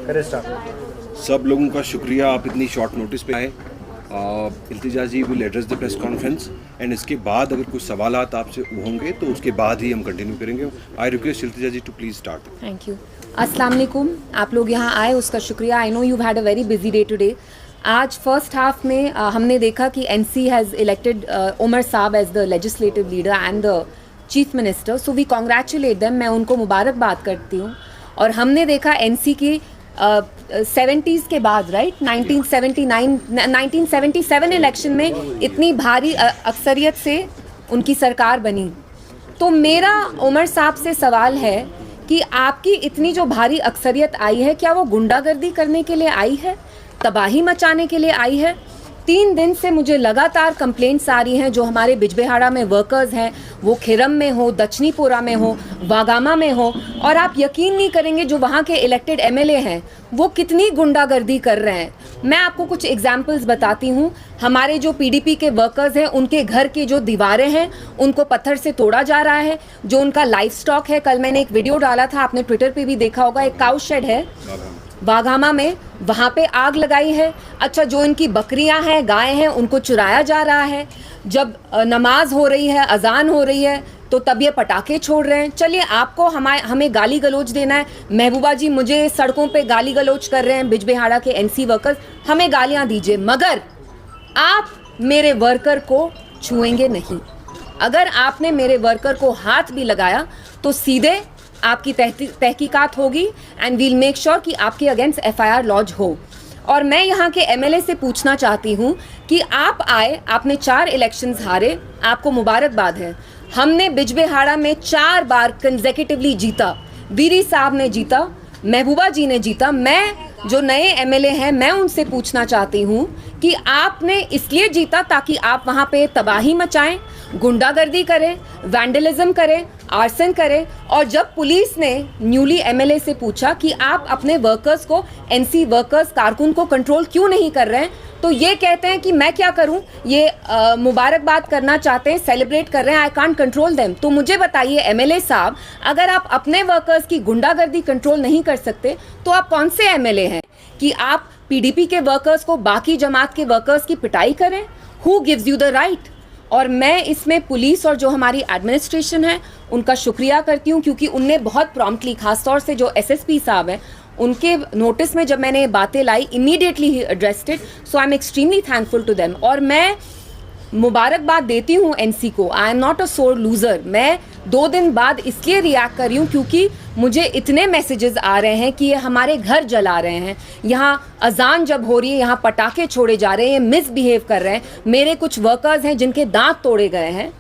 सब लोगों का शुक्रिया, आप इतनी शॉर्ट नोटिस पे आए। Iltija ji will address the press conference and इसके बाद अगर कुछ सवालात आपसे होंगे तो उसके बाद ही हम कंटिन्यू करेंगे। I request Iltija ji to please start. Thank you. अस्सलाम वालेकुम, आप लोग यहाँ आए उसका शुक्रिया। I know you had a very busy day today. आज फर्स्ट हाफ में हमने देखा कि NC has elected Omar sahab as the legislative leader and the chief minister, so we congratulate them. मैं उनको मुबारकबाद करती हूँ। और हमने देखा एनसी की 70s के बाद, राइट, 1979 1977 इलेक्शन में इतनी भारी अक्सरियत से उनकी सरकार बनी। तो मेरा उमर साहब से सवाल है कि आपकी इतनी जो भारी अक्सरियत आई है, क्या वो गुंडागर्दी करने के लिए आई है, तबाही मचाने के लिए आई है? 3 दिन से मुझे लगातार कंप्लेंट्स आ रही हैं जो हमारे बिजबेहाड़ा में वर्कर्स हैं, वो खिरम में हो, दक्षिणीपुरा में हो, वागामा में हो, और आप यकीन नहीं करेंगे जो वहाँ के इलेक्टेड एमएलए हैं वो कितनी गुंडागर्दी कर रहे हैं। मैं आपको कुछ एग्जाम्पल्स बताती हूँ। हमारे जो पीडीपी के वर्कर्स हैं उनके घर की जो दीवारें हैं उनको पत्थर से तोड़ा जा रहा है। जो उनका लाइफ स्टॉक है, कल मैंने एक वीडियो डाला था, आपने ट्विटर पे भी देखा होगा, एक काउ शेड है वाघामा में, वहाँ पे आग लगाई है। अच्छा, जो इनकी बकरियां हैं, गायें हैं, उनको चुराया जा रहा है। जब नमाज हो रही है, अजान हो रही है, तो तब ये पटाखे छोड़ रहे हैं। चलिए, आपको हमें गाली गलोच देना है, महबूबा जी मुझे सड़कों पे गाली गलोच कर रहे हैं बिजबेहाड़ा के एनसी वर्कर्स, हमें गालियां दीजिए, मगर आप मेरे वर्कर को छुएंगे नहीं। अगर आपने मेरे वर्कर को हाथ भी लगाया तो सीधे आपकी तहकीकात होगी एंड वील मेक श्योर कि आपके अगेंस्ट एफआईआर लॉन्च हो। और मैं यहाँ के एमएलए से पूछना चाहती हूँ कि आप आए, आपने 4 इलेक्शंस हारे, आपको मुबारकबाद है। हमने बिजबेहाड़ा में 4 बार कंसेक्यूटिवली जीता। वीरी साहब ने जीता, महबूबा जी ने जीता। मैं जो नए एमएलए हैं, मैं उनसे पूछना चाहती हूँ कि आपने इसलिए जीता ताकि आप वहाँ पे तबाही मचाएं, गुंडागर्दी करें, वैंडलिज्म करें, आर्सन करें। और जब पुलिस ने न्यूली एमएलए से पूछा कि आप अपने वर्कर्स को, एनसी वर्कर्स कारकुन को कंट्रोल क्यों नहीं कर रहे हैं, तो ये कहते हैं कि मैं क्या करूं, ये मुबारकबाद करना चाहते हैं, सेलिब्रेट कर रहे हैं, आई कांट कंट्रोल देम। तो मुझे बताइए एमएलए साहब, अगर आप अपने वर्कर्स की गुंडागर्दी कंट्रोल नहीं कर सकते तो आप कौन से एमएलए हैं कि आप पीडीपी के वर्कर्स को, बाकी जमात के वर्कर्स की पिटाई करें? Who gives you the right? और मैं इसमें पुलिस और जो हमारी एडमिनिस्ट्रेशन है उनका शुक्रिया करती हूँ, क्योंकि उनने बहुत प्रॉम्प्टली, खासतौर से जो एसएसपी साहब हैं, उनके नोटिस में जब मैंने ये बातें लाई, इमीडिएटली ही addressed it, so I am extremely thankful to them. और मैं मुबारकबाद देती हूँ एनसी को। आई एम नॉट अ सोर लूज़र। मैं 2 दिन बाद इसलिए रिएक्ट कर रही हूँ क्योंकि मुझे इतने मैसेजेस आ रहे हैं कि ये हमारे घर जला रहे हैं, यहाँ अजान जब हो रही है यहाँ पटाखे छोड़े जा रहे हैं, ये मिसबिहेव कर रहे हैं। मेरे कुछ वर्कर्स हैं जिनके दांत तोड़े गए हैं।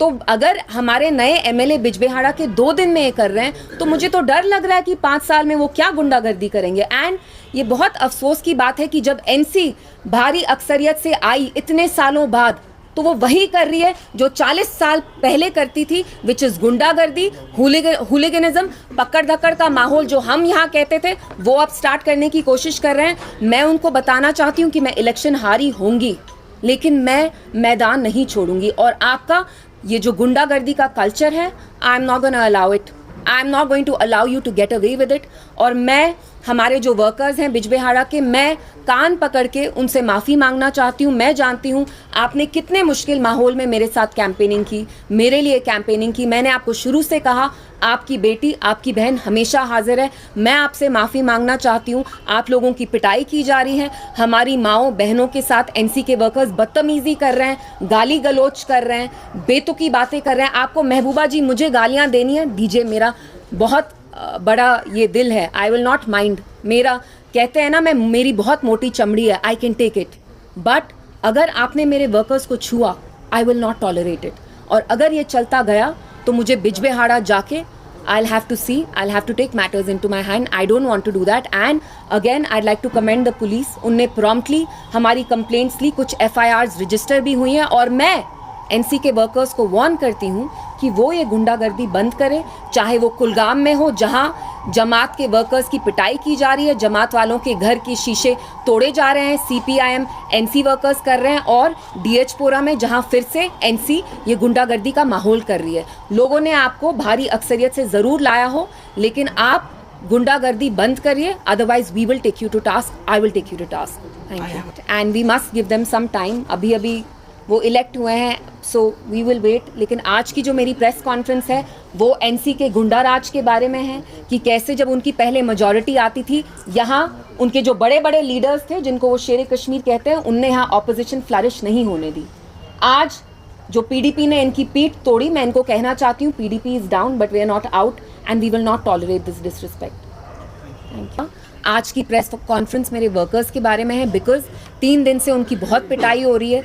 तो अगर हमारे नए एमएलए बिजबेहाड़ा के 2 दिन में ये कर रहे हैं तो मुझे तो डर लग रहा है कि 5 साल में वो क्या गुंडागर्दी करेंगे। एंड ये बहुत अफसोस की बात है कि जब एनसी भारी अक्सरियत से आई इतने सालों बाद, तो वो वही कर रही है जो 40 साल पहले करती थी, विच इज़ गुंडागर्दी, हुलिगनिज्म, पकड़ धक्कड़ का माहौल जो हम यहाँ कहते थे, वो अब स्टार्ट करने की कोशिश कर रहे हैं। मैं उनको बताना चाहती हूँ कि मैं इलेक्शन हारी होंगी, लेकिन मैं मैदान नहीं छोड़ूंगी। और आपका ये जो गुंडागर्दी का कल्चर है, I am not gonna allow it, I am not going to allow you to get away with it. और मैं हमारे जो वर्कर्स हैं बिजबेहाड़ा के, मैं कान पकड़ के उनसे माफ़ी मांगना चाहती हूँ। मैं जानती हूँ आपने कितने मुश्किल माहौल में मेरे साथ कैंपेनिंग की, मेरे लिए कैंपेनिंग की। मैंने आपको शुरू से कहा आपकी बेटी, आपकी बहन हमेशा हाजिर है। मैं आपसे माफ़ी मांगना चाहती हूँ। आप लोगों की पिटाई की जा रही है, हमारी माओ बहनों के साथ एनसी के वर्कर्स बदतमीज़ी कर रहे हैं, गाली गलोच कर रहे हैं, बेतुकी बातें कर रहे हैं। आपको महबूबा जी मुझे गालियाँ देनी है, दीजिए, मेरा बहुत बड़ा ये दिल है, आई विल नॉट माइंड। मेरा, कहते हैं ना, मेरी बहुत मोटी चमड़ी है, I can take it. But अगर आपने मेरे वर्कर्स को छुआ, I will not tolerate it. और अगर ये चलता गया तो मुझे बिजबेहाड़ा जाके I'll have to take matters into my hand. I don't want to do that. And again, I'd like to commend the police. उनने promptly हमारी complaints ली, कुछ FIRs register भी हुई हैं। और मैं एनसी के वर्कर्स को वार्न करती हूँ कि वो ये गुंडागर्दी बंद करें, चाहे वो कुलगाम में हो जहाँ जमात के वर्कर्स की पिटाई की जा रही है, जमात वालों के घर के शीशे तोड़े जा रहे हैं, सीपीआईएम एनसी वर्कर्स कर रहे हैं, और डीएचपुरा में जहाँ फिर से एनसी ये गुंडागर्दी का माहौल कर रही है। लोगों ने आपको भारी अक्सरियत से ज़रूर लाया हो, लेकिन आप गुंडागर्दी बंद करिए, otherwise we will take you to task, I will take you to task, thank you, and we must give them some time. अभी अभी वो इलेक्ट हुए हैं, सो वी विल वेट। लेकिन आज की जो मेरी प्रेस कॉन्फ्रेंस है वो एनसी के गुंडा राज के बारे में है कि कैसे जब उनकी पहले मेजॉरिटी आती थी, यहाँ उनके जो बड़े बड़े लीडर्स थे जिनको वो शेर कश्मीर कहते हैं, उनने यहाँ ऑपोजिशन फ्लरिश नहीं होने दी। आज जो पीडीपी ने इनकी पीठ तोड़ी, मैं इनको कहना चाहती हूँ PDP is down but we are not out and we will not tolerate this disrespect. Thank you. आज की प्रेस कॉन्फ्रेंस मेरे वर्कर्स के बारे में है बिकॉज 3 दिन से उनकी बहुत पिटाई हो रही है।